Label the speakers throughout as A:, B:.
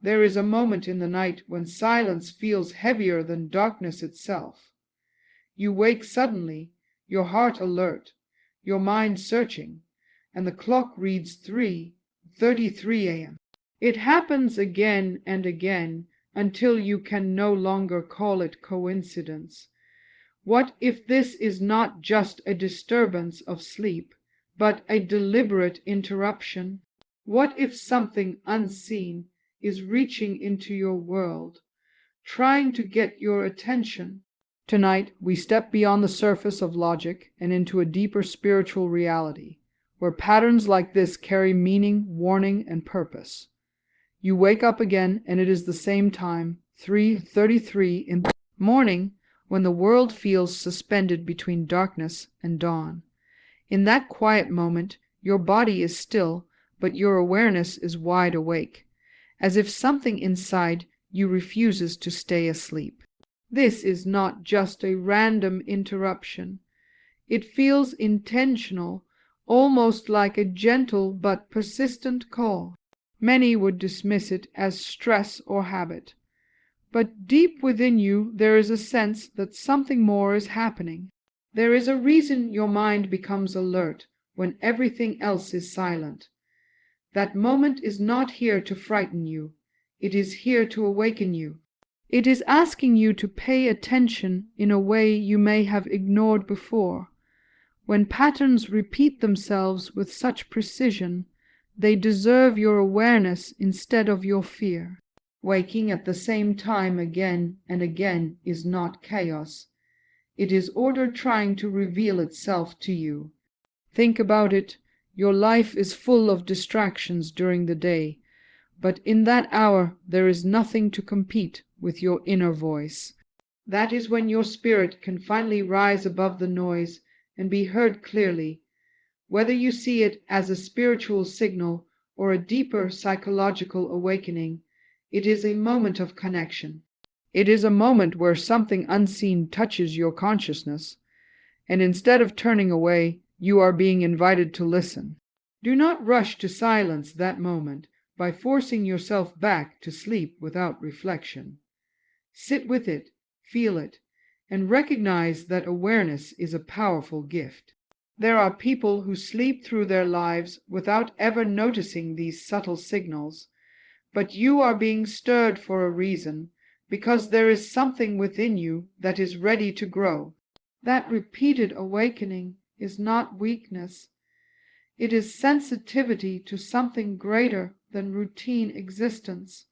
A: There is a moment in the night when silence feels heavier than darkness itself. You wake suddenly, your heart alert, your mind searching, and the clock reads 3:33 a.m. It happens again and again until you can no longer call it coincidence. What if this is not just a disturbance of sleep, but a deliberate interruption? What if something unseen is reaching into your world, trying to get your attention? Tonight, we step beyond the surface of logic and into a deeper spiritual reality, where patterns like this carry meaning, warning, and purpose. You wake up again, and it is the same time, 3:33 in the morning, when the world feels suspended between darkness and dawn. In that quiet moment, your body is still, but your awareness is wide awake, as if something inside you refuses to stay asleep. This is not just a random interruption. It feels intentional, almost like a gentle but persistent call. Many would dismiss it as stress or habit, but deep within you there is a sense that something more is happening. There is a reason your mind becomes alert when everything else is silent. That moment is not here to frighten you. It is here to awaken you. It is asking you to pay attention in a way you may have ignored before. When patterns repeat themselves with such precision, they deserve your awareness instead of your fear. Waking at the same time again and again is not chaos. It is order trying to reveal itself to you. Think about it. Your life is full of distractions during the day, but in that hour there is nothing to compete with your inner voice. That is when your spirit can finally rise above the noise and be heard clearly. Whether you see it as a spiritual signal or a deeper psychological awakening, it is a moment of connection. It is a moment where something unseen touches your consciousness, and instead of turning away, you are being invited to listen. Do not rush to silence that moment by forcing yourself back to sleep without reflection. Sit with it, feel it, and recognize that awareness is a powerful gift. There are people who sleep through their lives without ever noticing these subtle signals, but you are being stirred for a reason, because there is something within you that is ready to grow. That repeated awakening is not weakness. It is sensitivity to something greater than routine existence.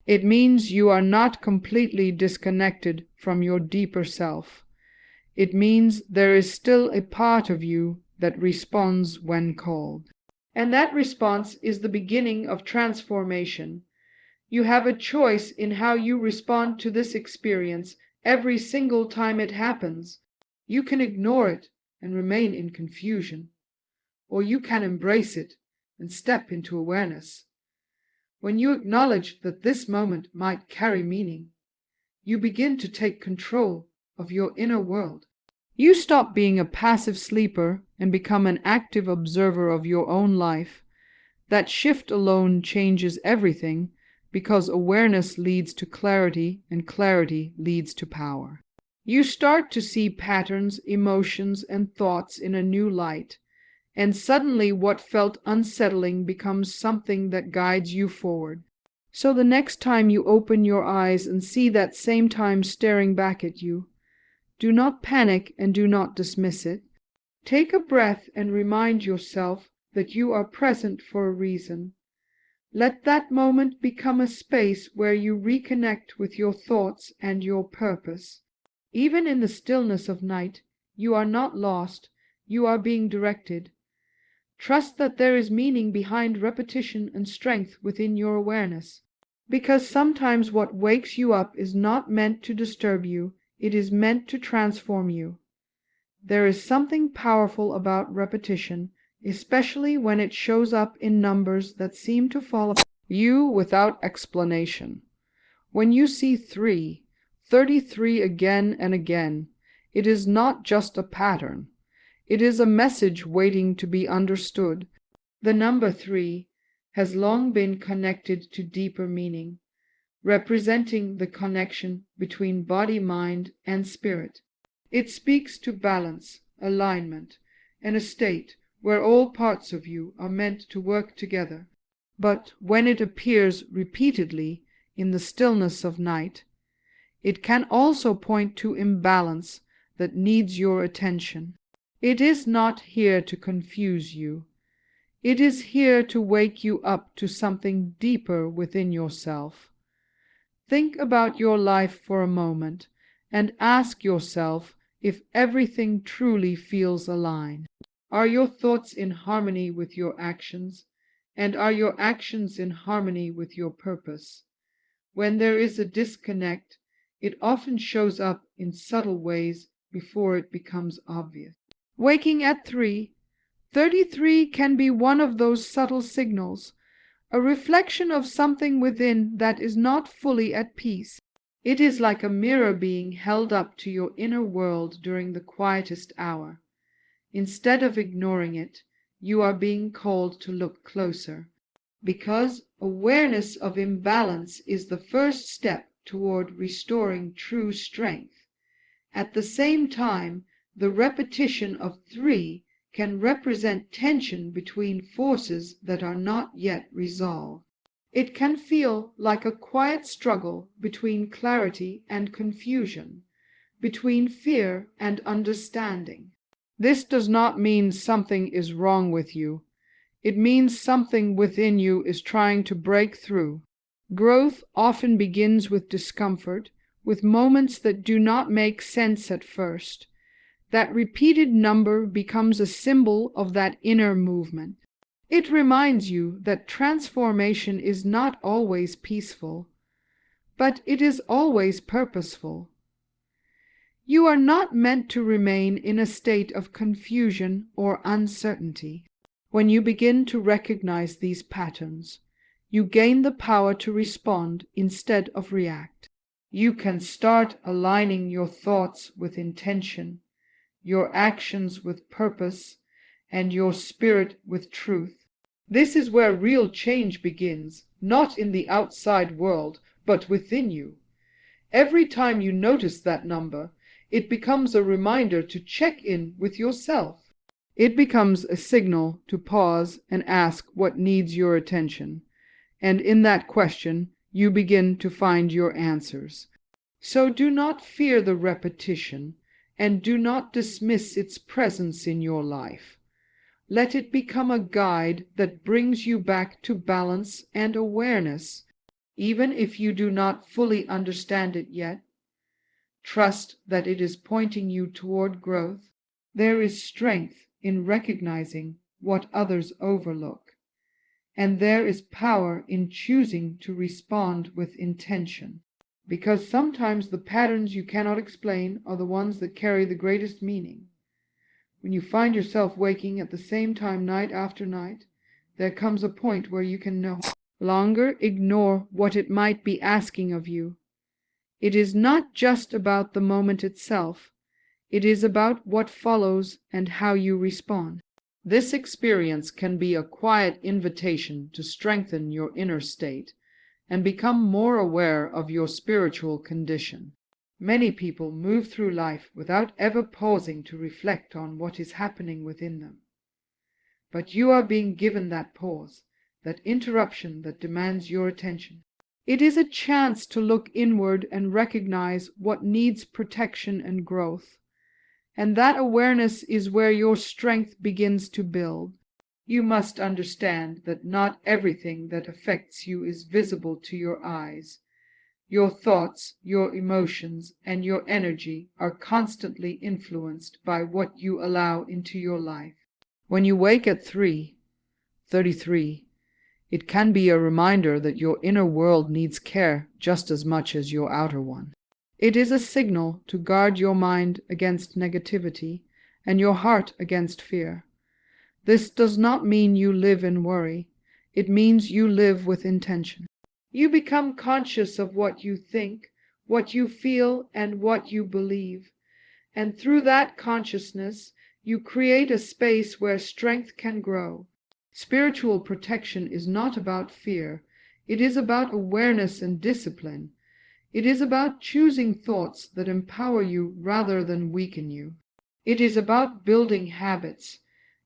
A: It means you are not completely disconnected from your deeper self. It means there is still a part of you that responds when called. And that response is the beginning of transformation. You have a choice in how you respond to this experience every single time it happens. You can ignore it and remain in confusion, or you can embrace it and step into awareness. When you acknowledge that this moment might carry meaning, you begin to take control of your inner world. You stop being a passive sleeper and become an active observer of your own life. That shift alone changes everything, because awareness leads to clarity and clarity leads to power. You start to see patterns, emotions, and thoughts in a new light, and suddenly what felt unsettling becomes something that guides you forward. So the next time you open your eyes and see that same time staring back at you, do not panic and do not dismiss it. Take a breath and remind yourself that you are present for a reason. Let that moment become a space where you reconnect with your thoughts and your purpose. Even in the stillness of night, you are not lost, you are being directed. Trust that there is meaning behind repetition and strength within your awareness, because sometimes what wakes you up is not meant to disturb you, it is meant to transform you. There is something powerful about repetition, especially when it shows up in numbers that seem to fall upon you without explanation. When you see 3:33 again and again, it is not just a pattern. It is a message waiting to be understood. The number 3 has long been connected to deeper meaning. representing the connection between body, mind, and spirit. It speaks to balance, alignment, and a state where all parts of you are meant to work together. But when it appears repeatedly in the stillness of night, it can also point to imbalance that needs your attention. It is not here to confuse you. It is here to wake you up to something deeper within yourself. Think about your life for a moment and ask yourself if everything truly feels aligned. Are your thoughts in harmony with your actions? And are your actions in harmony with your purpose? When there is a disconnect, it often shows up in subtle ways before it becomes obvious. Waking at 3:33 can be one of those subtle signals, a reflection of something within that is not fully at peace. It is like a mirror being held up to your inner world during the quietest hour. Instead of ignoring it, you are being called to look closer, because awareness of imbalance is the first step toward restoring true strength. At the same time, the repetition of 3 can represent tension between forces that are not yet resolved. It can feel like a quiet struggle between clarity and confusion, between fear and understanding. This does not mean something is wrong with you. It means something within you is trying to break through. Growth often begins with discomfort, with moments that do not make sense at first. That repeated number becomes a symbol of that inner movement. It reminds you that transformation is not always peaceful, but it is always purposeful. You are not meant to remain in a state of confusion or uncertainty. When you begin to recognize these patterns, you gain the power to respond instead of react. You can start aligning your thoughts with intention, your actions with purpose, and your spirit with truth. This is where real change begins, not in the outside world, but within you. Every time you notice that number, it becomes a reminder to check in with yourself. It becomes a signal to pause and ask what needs your attention, and in that question you begin to find your answers. So do not fear the repetition, and do not dismiss its presence in your life. Let it become a guide that brings you back to balance and awareness, even if you do not fully understand it yet. Trust that it is pointing you toward growth. There is strength in recognizing what others overlook, and there is power in choosing to respond with intention, because sometimes the patterns you cannot explain are the ones that carry the greatest meaning. When you find yourself waking at the same time night after night, there comes a point where you can no longer ignore what it might be asking of you. It is not just about the moment itself. It is about what follows and how you respond. This experience can be a quiet invitation to strengthen your inner state and become more aware of your spiritual condition. Many people move through life without ever pausing to reflect on what is happening within them. But you are being given that pause, that interruption that demands your attention. It is a chance to look inward and recognize what needs protection and growth. And that awareness is where your strength begins to build. You must understand that not everything that affects you is visible to your eyes. Your thoughts, your emotions, and your energy are constantly influenced by what you allow into your life. When you wake at 3:33, it can be a reminder that your inner world needs care just as much as your outer one. It is a signal to guard your mind against negativity and your heart against fear. This does not mean you live in worry. It means you live with intention. You become conscious of what you think, what you feel, and what you believe. And through that consciousness, you create a space where strength can grow. Spiritual protection is not about fear. It is about awareness and discipline. It is about choosing thoughts that empower you rather than weaken you. It is about building habits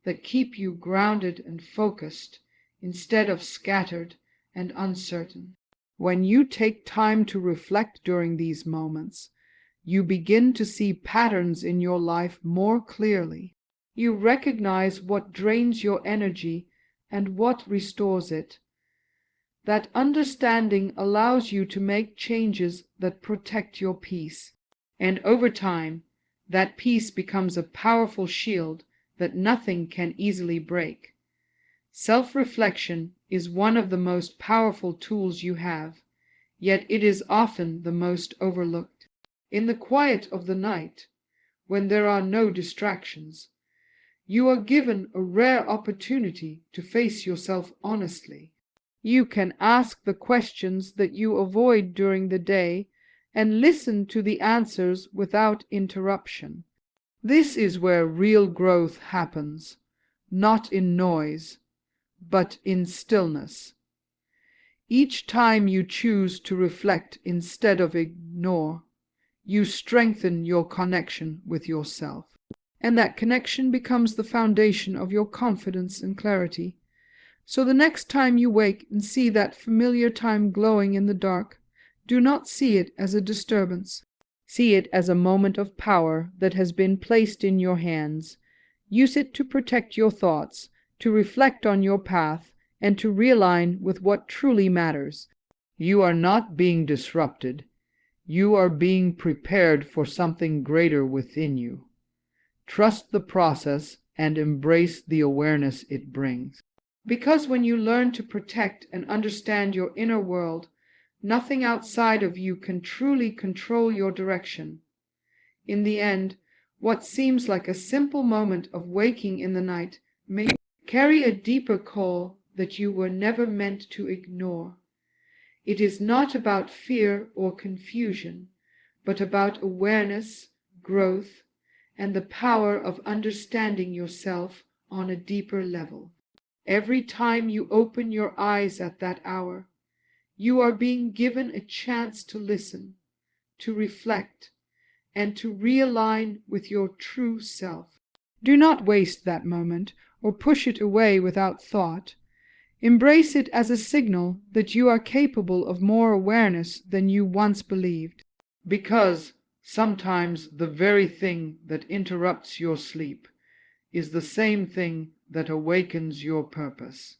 A: that keep you grounded and focused instead of scattered and uncertain. When you take time to reflect during these moments, you begin to see patterns in your life more clearly. You recognize what drains your energy and what restores it. That understanding allows you to make changes that protect your peace. And over time, that peace becomes a powerful shield that nothing can easily break. Self-reflection is one of the most powerful tools you have, yet it is often the most overlooked. In the quiet of the night, when there are no distractions, you are given a rare opportunity to face yourself honestly. You can ask the questions that you avoid during the day and listen to the answers without interruption. This is where real growth happens, not in noise, but in stillness. Each time you choose to reflect instead of ignore, you strengthen your connection with yourself. And that connection becomes the foundation of your confidence and clarity. So the next time you wake and see that familiar time glowing in the dark, do not see it as a disturbance. See it as a moment of power that has been placed in your hands. Use it to protect your thoughts, to reflect on your path, and to realign with what truly matters. You are not being disrupted. You are being prepared for something greater within you. Trust the process and embrace the awareness it brings. Because when you learn to protect and understand your inner world, nothing outside of you can truly control your direction. In the end, what seems like a simple moment of waking in the night may carry a deeper call that you were never meant to ignore. It is not about fear or confusion, but about awareness, growth, and the power of understanding yourself on a deeper level. Every time you open your eyes at that hour, you are being given a chance to listen, to reflect, and to realign with your true self. Do not waste that moment or push it away without thought. Embrace it as a signal that you are capable of more awareness than you once believed. Because sometimes the very thing that interrupts your sleep is the same thing that awakens your purpose.